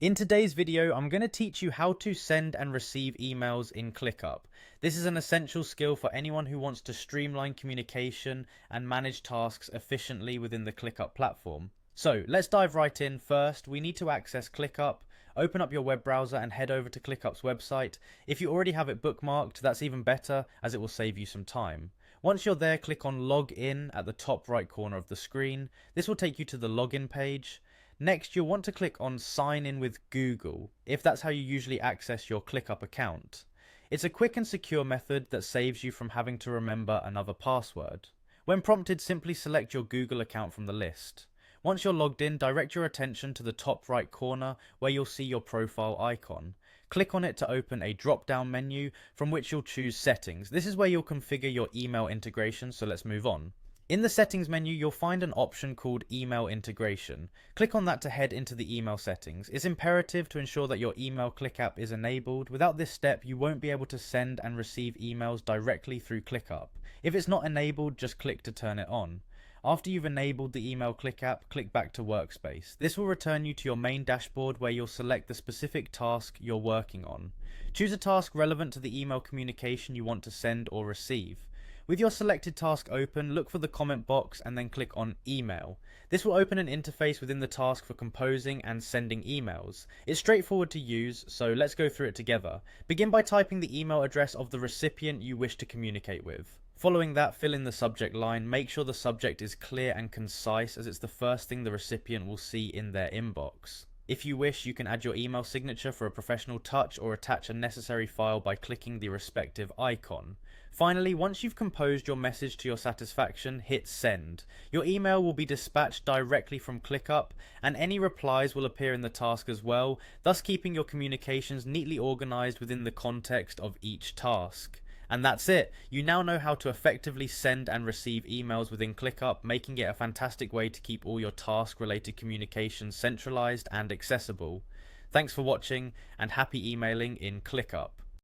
In today's video, I'm going to teach you how to send and receive emails in Clickup. This is an essential skill for anyone who wants to streamline communication and manage tasks efficiently within the Clickup platform. So let's dive right in. First, we need to access Clickup. Open up your web browser and head over to Clickup's website. If you already have it bookmarked, that's even better as it will save you some time. Once you're there, click on Log In at the top right corner of the screen. This will take you to the login page. Next, you'll want to click on Sign in with Google, if that's how you usually access your ClickUp account. It's a quick and secure method that saves you from having to remember another password. When prompted, simply select your Google account from the list. Once you're logged in, direct your attention to the top right corner where you'll see your profile icon. Click on it to open a drop-down menu from which you'll choose Settings. This is where you'll configure your email integration, so let's move on. In the settings menu, you'll find an option called email integration. Click on that to head into the email settings. It's imperative to ensure that your email ClickUp is enabled. Without this step, you won't be able to send and receive emails directly through ClickUp. If it's not enabled, just click to turn it on. After you've enabled the email ClickUp, click back to Workspace. This will return you to your main dashboard where you'll select the specific task you're working on. Choose a task relevant to the email communication you want to send or receive. With your selected task open, look for the comment box and then click on Email. This will open an interface within the task for composing and sending emails. It's straightforward to use, so let's go through it together. Begin by typing the email address of the recipient you wish to communicate with. Following that, fill in the subject line. Make sure the subject is clear and concise as it's the first thing the recipient will see in their inbox. If you wish, you can add your email signature for a professional touch or attach a necessary file by clicking the respective icon. Finally, once you've composed your message to your satisfaction, hit send. Your email will be dispatched directly from ClickUp, and any replies will appear in the task as well, thus keeping your communications neatly organized within the context of each task. And that's it. You now know how to effectively send and receive emails within ClickUp, making it a fantastic way to keep all your task-related communications centralized and accessible. Thanks for watching, and happy emailing in ClickUp.